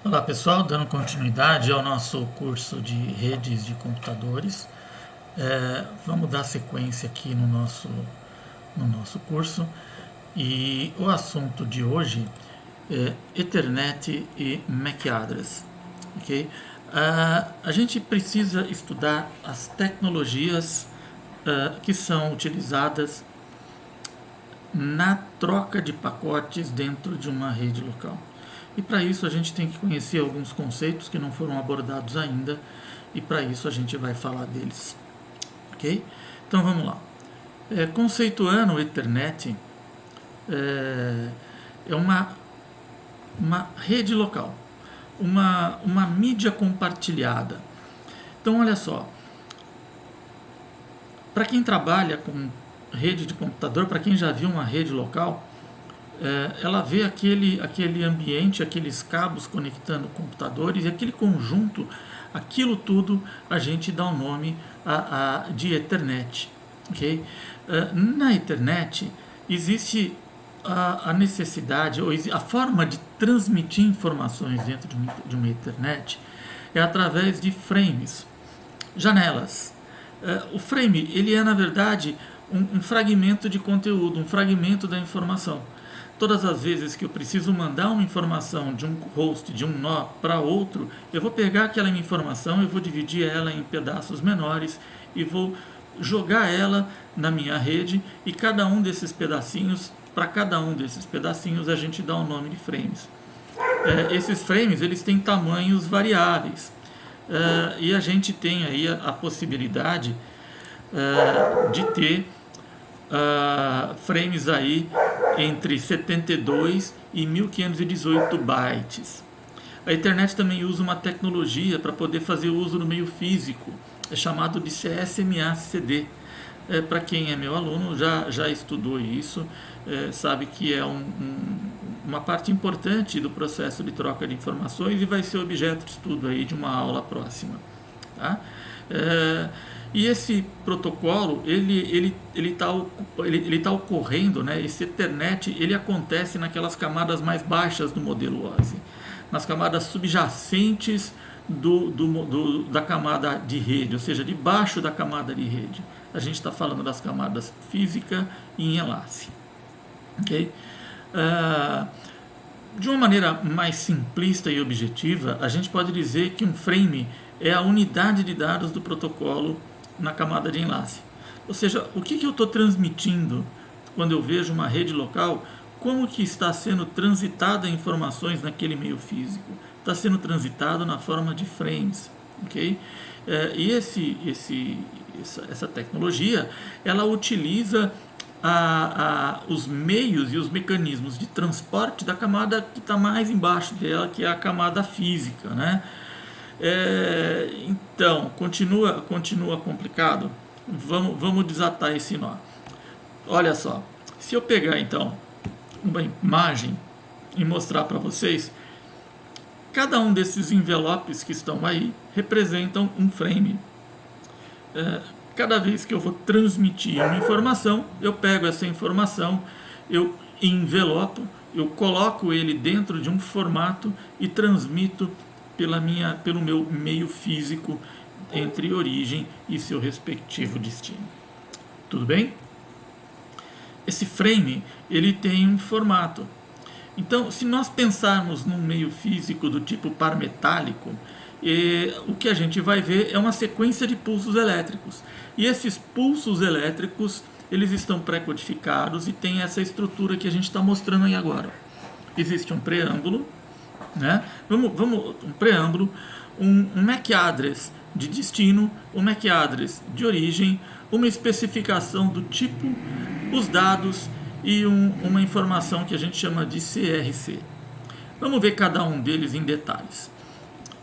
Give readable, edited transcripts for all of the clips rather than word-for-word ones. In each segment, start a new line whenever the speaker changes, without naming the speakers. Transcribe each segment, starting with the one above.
Olá pessoal, dando continuidade ao nosso curso de redes de computadores. Vamos dar sequência aqui no nosso curso e o assunto de hoje é Ethernet e MAC Address. Okay? A gente precisa estudar as tecnologias que são utilizadas na troca de pacotes dentro de uma rede local. E para isso a gente tem que conhecer alguns conceitos que não foram abordados ainda, e para isso a gente vai falar deles. Ok? Então vamos lá. Conceituando o Ethernet, é uma rede local, uma mídia compartilhada. Então olha só, para quem trabalha com rede de computador, para quem já viu uma rede local, ela vê aquele ambiente, aqueles cabos conectando computadores, e aquele conjunto, aquilo tudo a gente dá o nome de Ethernet. Okay? Na Ethernet existe a necessidade, ou a forma de transmitir informações dentro de uma Ethernet é através de frames, janelas. O frame, ele é na verdade um fragmento de conteúdo, um fragmento da informação. Todas as vezes que eu preciso mandar uma informação de um host, de um nó para outro, eu vou pegar aquela informação, eu vou dividir ela em pedaços menores e vou jogar ela na minha rede, e cada um desses pedacinhos, para cada um desses pedacinhos a gente dá o nome de frames. Esses frames, eles têm tamanhos variáveis, e a gente tem aí a possibilidade de ter frames aí entre 72 e 1518 bytes. A Ethernet também usa uma tecnologia para poder fazer uso no meio físico, é chamado de CSMA/CD. Para quem é meu aluno, já estudou isso, sabe que é uma parte importante do processo de troca de informações e vai ser objeto de estudo aí de uma aula próxima. Tá? E esse protocolo, ele tá ocorrendo, né? Esse Ethernet, ele acontece naquelas camadas mais baixas do modelo OSI, nas camadas subjacentes da camada de rede, ou seja, debaixo da camada de rede. A gente está falando das camadas física e enlace. Okay? De uma maneira mais simplista e objetiva, a gente pode dizer que um frame é a unidade de dados do protocolo na camada de enlace. Ou seja, o que eu estou transmitindo quando eu vejo uma rede local, como que está sendo transitada informações naquele meio físico? Está sendo transitado na forma de frames. Okay? E essa tecnologia, ela utiliza os meios e os mecanismos de transporte da camada que está mais embaixo dela, que é a camada física, né? Então, continua complicado. Vamos desatar esse nó. Olha só, se eu pegar então uma imagem e mostrar para vocês, cada um desses envelopes que estão aí representam um frame. Cada vez que eu vou transmitir uma informação, eu pego essa informação, eu envelopo, eu coloco ele dentro de um formato e transmito pelo meu meio físico entre origem e seu respectivo destino. Tudo bem? Esse frame, ele tem um formato. Então, se nós pensarmos num meio físico do tipo par metálico, o que a gente vai ver é uma sequência de pulsos elétricos. E esses pulsos elétricos, eles estão pré-codificados e tem essa estrutura que a gente está mostrando aí agora. Existe um preâmbulo, né? Um preâmbulo, um MAC address de destino, um MAC address de origem, uma especificação do tipo, os dados e uma informação que a gente chama de CRC. Vamos ver cada um deles em detalhes.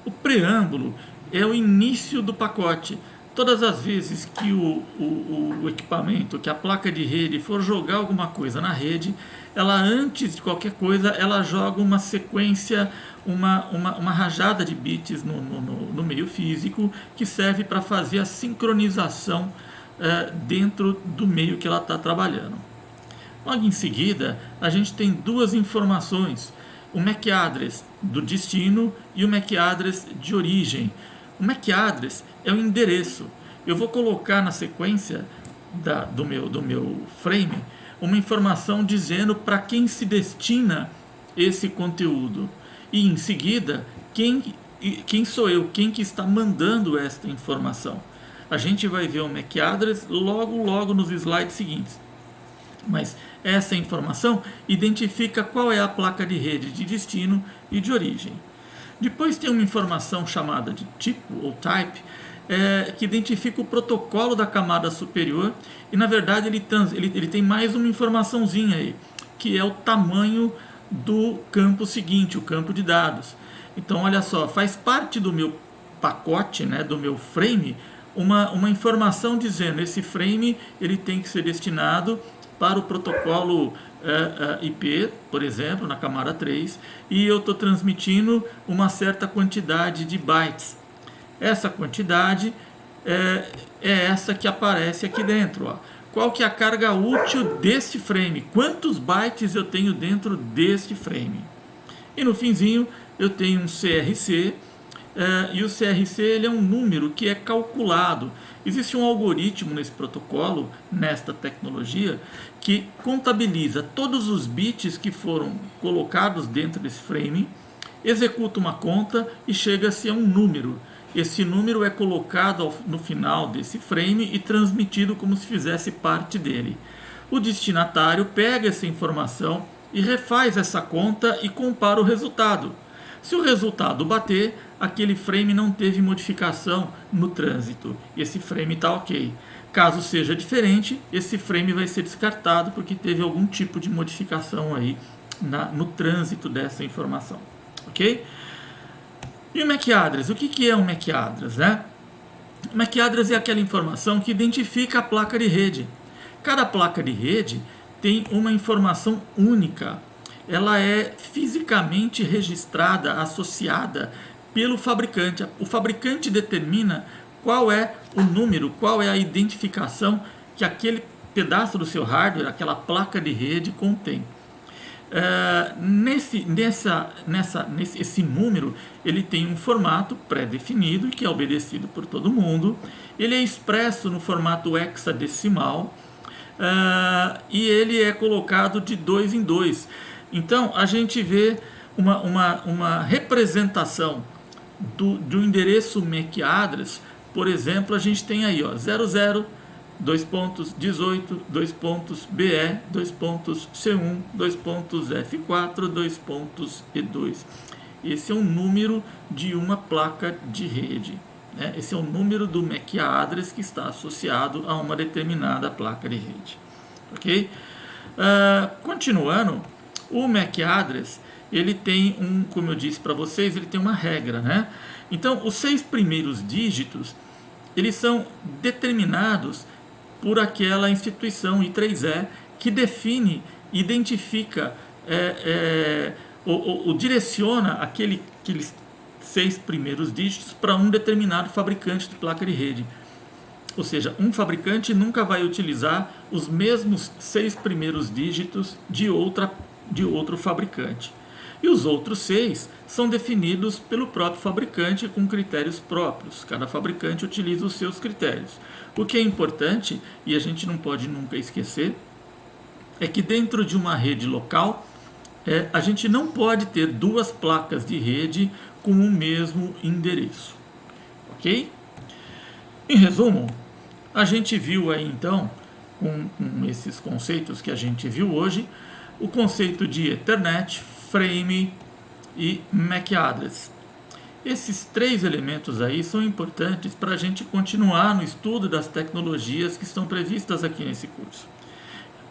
O preâmbulo é o início do pacote. Todas as vezes que o equipamento, que a placa de rede for jogar alguma coisa na rede, ela, antes de qualquer coisa, ela joga uma sequência, uma rajada de bits no meio físico, que serve para fazer a sincronização dentro do meio que ela está trabalhando. Logo em seguida, a gente tem duas informações o MAC address do destino e o MAC address de origem. O MAC address é o endereço. Eu vou colocar na sequência do meu frame uma informação dizendo para quem se destina esse conteúdo. E em seguida, quem sou eu, quem que está mandando esta informação. A gente vai ver o MAC address logo nos slides seguintes. Mas essa informação identifica qual é a placa de rede de destino e de origem. Depois tem uma informação chamada de tipo ou type, que identifica o protocolo da camada superior, e na verdade ele tem mais uma informaçãozinha aí, que é o tamanho do campo seguinte, o campo de dados. Então olha só, faz parte do meu pacote, né, do meu frame, uma informação dizendo esse frame ele tem que ser destinado para o protocolo IP, por exemplo, na camada 3, e eu estou transmitindo uma certa quantidade de bytes. Essa quantidade é essa que aparece aqui dentro. Ó. Qual que é a carga útil deste frame? Quantos bytes eu tenho dentro deste frame? E no finzinho eu tenho um CRC, e o CRC ele é um número que é calculado. Existe um algoritmo nesse protocolo, nesta tecnologia, que contabiliza todos os bits que foram colocados dentro desse frame, executa uma conta e chega-se a um número. Esse número é colocado no final desse frame e transmitido como se fizesse parte dele. O destinatário pega essa informação e refaz essa conta e compara o resultado. Se o resultado bater, aquele frame não teve modificação no trânsito. Esse frame está ok. Caso seja diferente, esse frame vai ser descartado porque teve algum tipo de modificação aí no trânsito dessa informação. Ok? E o MAC address? O que é um MAC address, né? O MAC address é aquela informação que identifica a placa de rede. Cada placa de rede tem uma informação única. Ela é fisicamente registrada, associada pelo fabricante. O fabricante determina qual é o número, qual é a identificação que aquele pedaço do seu hardware, aquela placa de rede contém. Esse número ele tem um formato pré-definido que é obedecido por todo mundo. Ele é expresso no formato hexadecimal e ele é colocado de 2 em 2. Então a gente vê uma representação do endereço MAC address. Por exemplo, a gente tem aí 00 2.18, 2.BE, 2.C1, 2.F4, 2.E2. Esse é o número de uma placa de rede. Né? Esse é o número do MAC address que está associado a uma determinada placa de rede. Ok? Continuando, o MAC address ele tem como eu disse para vocês, ele tem uma regra, né? Então, os 6 primeiros dígitos eles são determinados por aquela instituição I3E que define, identifica, ou direciona aqueles 6 primeiros dígitos para um determinado fabricante de placa de rede. Ou seja, um fabricante nunca vai utilizar os mesmos 6 primeiros dígitos de outro fabricante. E os outros 6 são definidos pelo próprio fabricante com critérios próprios. Cada fabricante utiliza os seus critérios. O que é importante, e a gente não pode nunca esquecer, é que dentro de uma rede local, a gente não pode ter 2 placas de rede com o mesmo endereço. Ok? Em resumo, a gente viu aí então, com esses conceitos que a gente viu hoje, o conceito de Ethernet, frame e MAC address. Esses 3 elementos aí são importantes para a gente continuar no estudo das tecnologias que estão previstas aqui nesse curso.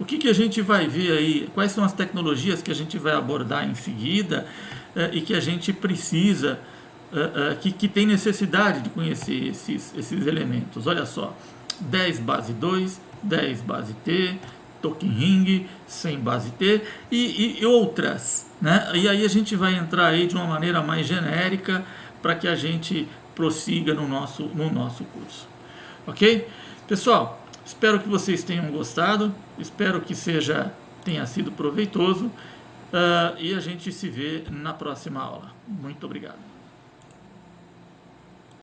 O que a gente vai ver aí, quais são as tecnologias que a gente vai abordar em seguida e que a gente precisa, que tem necessidade de conhecer esses elementos. Olha só, 10 base 2, 10 base T, token ring, 100 base T e outras, né? E aí a gente vai entrar aí de uma maneira mais genérica para que a gente prossiga no nosso curso. Ok? Pessoal, espero que vocês tenham gostado, espero que tenha sido proveitoso. E a gente se vê na próxima aula. Muito obrigado.